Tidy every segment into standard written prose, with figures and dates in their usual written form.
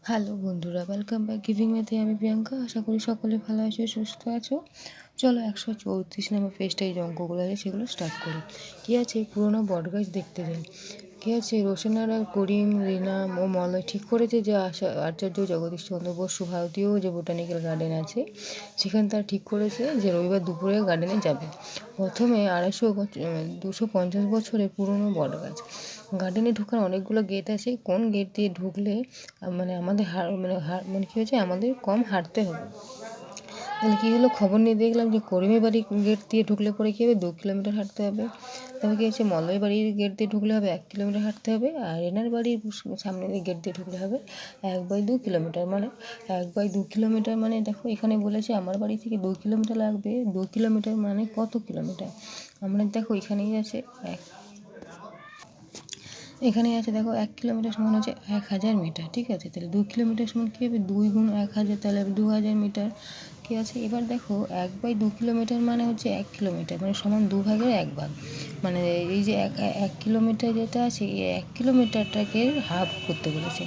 Hello বন্ধুরা, welcome back giving মেতে। আমি প্রিয়াঙ্কা। আশা করি সকলে ভালো আছো, সুস্থ আছো। চলো 134 নম্বর পেজটা এই যে অঙ্কগুলো আছে সেগুলো স্টার্ট করি। কী আছে? পুরোনো বটগাছ দেখতে যাই। কী আছে? রোশনার আর করিম, রিনা ও মলয় ঠিক করেছে যে আচার্য জগদীশচন্দ্র বসু ভারতীয় যে বোটানিক্যাল গার্ডেন আছে সেখানে তারা ঠিক করেছে যে রবিবার দুপুরে গার্ডেনে যাবে। প্রথমে 250 বছরের পুরনো বটগাছ। গার্ডেনে ঢোকার অনেকগুলো গেট আছে। কোন গেট দিয়ে ঢুকলে আমাদের কী হয়েছে, আমাদের কম হাঁটতে হবে। তাহলে কী হলো, খবর নিয়ে দেখলাম যে করিমের বাড়ি গেট দিয়ে ঢুকলে পরে কী হবে, 2 কিলোমিটার হাঁটতে হবে। তারপর কী হচ্ছে, মলয় বাড়ির গেট দিয়ে ঢুকলে হবে 1 কিলোমিটার হাঁটতে হবে। আর রেনার বাড়ির সামনে গেট দিয়ে ঢুকলে হবে 1/2 কিলোমিটার। 1/2 কিলোমিটার দেখো এখানে বলেছে আমার বাড়ি থেকে 2 কিলোমিটার লাগবে। 2 কিলোমিটার মানে কত কিলোমিটার? আমরা দেখো এখানেই আছে দেখো 1 কিলোমিটার সমান হচ্ছে 1000 মিটার। ঠিক আছে, তাহলে 2 কিলোমিটার সমান কী হবে, 2 গুণ 1000, তাহলে 2000 মিটার। কী আছে, এবার দেখো 1/2 কিলোমিটার মানে হচ্ছে 1 কিলোমিটার মানে সমান 2 ভাগের 1 ভাগ। মানে এই যে 1 কিলোমিটার যেটা আছে, এই 1 কিলোমিটারটাকে হাফ করতে বলেছে।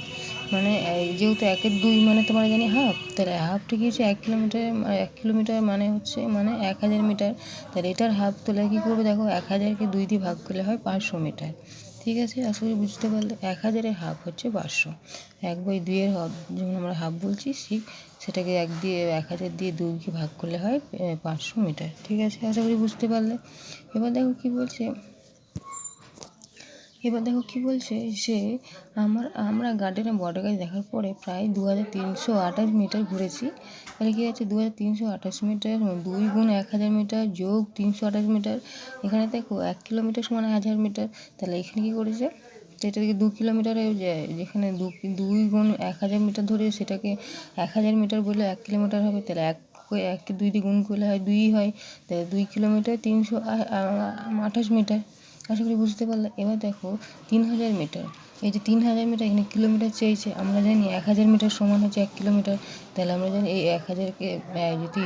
যেহেতু 1-এর 2 মানে তোমরা জানি হাফ, তাহলে হাফটা কি হচ্ছে 1 কিলোমিটার। 1 কিলোমিটার মানে হচ্ছে 1000 মিটার। তাহলে এটার হাফ তোলা কী করবে, দেখো 1000কে 2 দিয়ে ভাগ করলে হয় 500 মিটার। ঠিক আছে, আশা করি বুঝতে পারলে। 1000-এর হাফ হচ্ছে 500। 1/2-এর হাফ যখন আমরা হাফ বলছি সেটাকে 1000 দিয়ে 2কে ভাগ করলে হয় 500 মিটার। ঠিক আছে, আশা করি বুঝতে পারলে। এবার দেখো কি বলছে যে আমরা গার্ডেনে বটগাছ দেখার পরে প্রায় 2328 মিটার ঘুরেছি। তাহলে কী আছে, 2328 মিটার 2 গুণ 1000 মিটার যোগ 328 মিটার। এখানে দেখো 1 কিলোমিটার সমান 1000 মিটার। তাহলে এখানে কী করেছে, সেটাকে 2 কিলোমিটারে যেখানে 2 গুণ 1000 মিটার ধরে সেটাকে 1000 মিটার বলে 1 কিলোমিটার হবে। তাহলে 1কে 2 দিয়ে গুণ করলে হয় 2 হয়। তাহলে 2 কিলোমিটার 328 মিটার। আশা করি বুঝতে পারলে। এবার দেখো 3000 মিটার। এই যে 3000 মিটার, এখানে কিলোমিটার চেয়েছে। আমরা জানি 1000 মিটার সমান হচ্ছে 1 কিলোমিটার। তাহলে আমরা জানি এই 1000কে যদি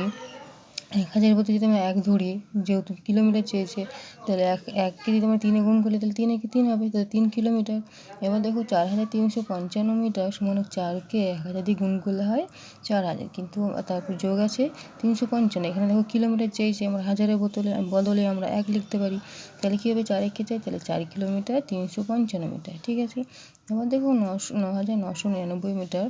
1000 বলতে যদি আমরা 1 ধরি, যেহেতু কিলোমিটার চেয়েছে, তাহলে 1কে যদি আমরা 3-এ গুণ করি তাহলে 3 3 হবে, তাহলে 3 কিলোমিটার। এবার দেখো 4355 মিটার সমান 4কে 1000 দিয়ে গুণ করলে হয় 4000, কিন্তু তারপর যোগ আছে 355। এখানে দেখো কিলোমিটার চেয়েছে, আমরা হাজারের বদলে আমরা 1 লিখতে পারি। তাহলে কী হবে, 4 1 চাই, তাহলে 4 কিলোমিটার 355 মিটার। ঠিক আছে, এবার দেখো 9999 মিটার।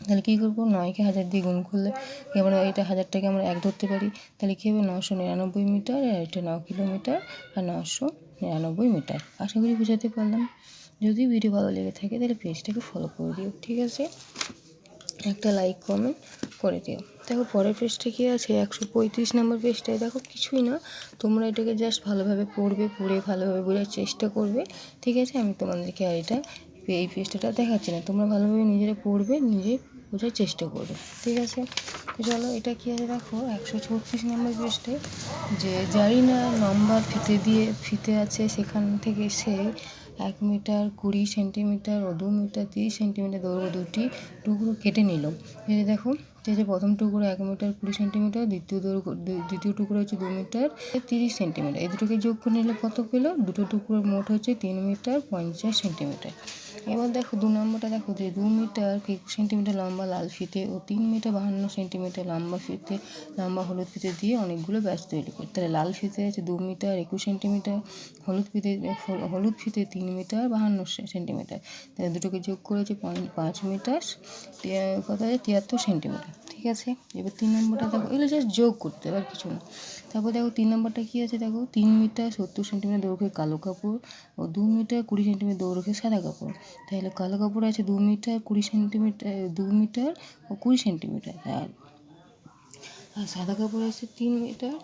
তাহলে কী করবো, 9কে 1000 দিয়ে গুণ করলে এবার এটা 1000টাকে আমরা 1 ধরতে পারি। তাহলে কী হবে, 999 মিটার, আর এটা 9 কিলোমিটার আর 999 মিটার। আশা করি বুঝাতে পারলাম। যদি ভিডিও ভালো লেগে থাকে তাহলে পেজটাকে ফলো করে দিও। ঠিক আছে, একটা লাইক কমেন্ট করে দিও। দেখো পরের পেজটা কী আছে, 135 নম্বর পেজটায় দেখো কিছুই না, তোমরা এটাকে জাস্ট ভালোভাবে পড়ে ভালোভাবে বোঝার চেষ্টা করবে। ঠিক আছে, আমি তোমাদেরকে আর এই পেজটা দেখাচ্ছি না, তোমরা ভালোভাবে নিজেরা পড়বে, নিজে বোঝার চেষ্টা করবে। ঠিক আছে, তো চলো এটা কী আছে দেখো 136 নম্বর পেজটায়, যে জানি না নম্বর ফিতে আছে, সেখান থেকে সে 1 মিটার 20 সেন্টিমিটার ও 2 মিটার 30 সেন্টিমিটার দৈর্ঘ্য দুটি টুকরো কেটে নিল। এই যে দেখো, যে প্রথম টুকরো 1 মিটার 20 সেন্টিমিটার, দ্বিতীয় টুকরো হচ্ছে 2 মিটার 30 সেন্টিমিটার। এই দুটোকে যোগ করে নিলে কত পেলো, দুটো টুকরোর মোট হচ্ছে 3 মিটার 50 সেন্টিমিটার। এবার দেখো 2 নম্বরটা দেখো, যে 2 মিটার 21 সেন্টিমিটার লম্বা লাল ফিতে ও 3 মিটার 52 সেন্টিমিটার লম্বা হলুদ ফিতে দিয়ে অনেকগুলো ব্যাস তৈরি করে। তাহলে লাল ফিতে আছে 2 মিটার 21 সেন্টিমিটার, হলুদ ফিতে 3 মিটার 52 সেন্টিমিটার। তাহলে দুটোকে যোগ করেছে 5 মিটার কত আছে 73 সেন্টিমিটার। ঠিক আছে, এবার 3 নম্বরটা দেখো, এগুলো জাস্ট যোগ করতে আর কিছু না। তারপর দেখো 3 নম্বরটা কী আছে দেখো, 3 মিটার 70 সেন্টিমিটার দৈর্ঘ্যের কালো কাপড় ও 2 মিটার 20 সেন্টিমিটার দৈর্ঘ্যের সাদা কাপড়। তাহলে কালো কাপড় আছে 2 মিটার 20 সেন্টিমিটার, 2 মিটার ও 20 সেন্টিমিটার, আর সাদা কাপড় আছে 3 মিটার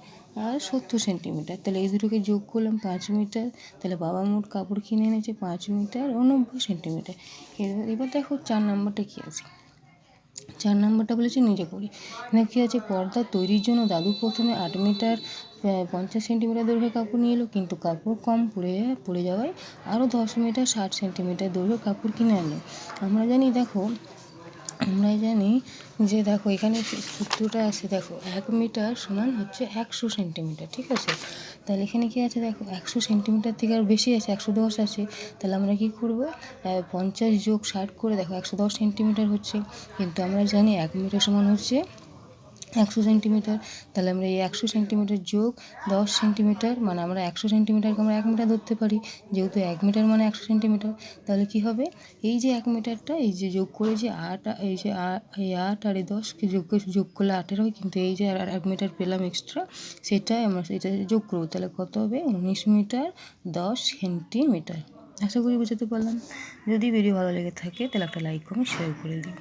আর 70 সেন্টিমিটার। তাহলে এই দুটোকে যোগ করলাম 5 মিটার। তাহলে বাবা মোট কাপড় কিনে এনেছে 5 মিটার ও 90 সেন্টিমিটার। এবার দেখো 4 নম্বরটা কী আছে। 4 নম্বরটা বলেছে নিজে করি। এখানে কী আছে, পর্দা তৈরির জন্য দাদু প্রথমে 8 মিটার 50 সেন্টিমিটার দৈর্ঘ্যের কাপড় নিয়ে এলো, কিন্তু কাপড় কম পড়ে যাওয়ায় আরও 10 মিটার 60 সেন্টিমিটার দৈর্ঘ্যের কাপড় কিনে আনলো। আমরা জানি যে দেখো এখানে সূত্রটা আছে, দেখো 1 মিটার সমান হচ্ছে 100 সেন্টিমিটার। ঠিক আছে, তাহলে এখানে কী আছে দেখো, 100 সেন্টিমিটার থেকে আর বেশি আছে, 110 আছে। তাহলে আমরা কী করবো, 50 যোগ 60 করে দেখো 110 সেন্টিমিটার হচ্ছে। কিন্তু আমরা জানি 1 মিটার সমান হচ্ছে 100 সেন্টিমিটার। তাহলে আমরা এই 100 সেন্টিমিটার যোগ 10 সেন্টিমিটার, মানে আমরা 100 সেন্টিমিটারকে আমরা 1 মিটার ধরতে পারি, যেহেতু 1 মিটার মানে 100 সেন্টিমিটার। তাহলে কী হবে, এই যে 1 মিটারটা এই যে যোগ করে যে 8, এই যে এই 8 আর এই 10কে যোগ করলে 8 হয়, কিন্তু এই যে আর 1 মিটার পেলাম এক্সট্রা, সেটাই আমরা সেটা যোগ করবো। তাহলে কত হবে, 19 মিটার 10 সেন্টিমিটার। আশা করি বুঝাতে পারলাম। যদি ভিডিও ভালো লেগে থাকে তাহলে একটা লাইক কমেন্ট শেয়ার করে দিন।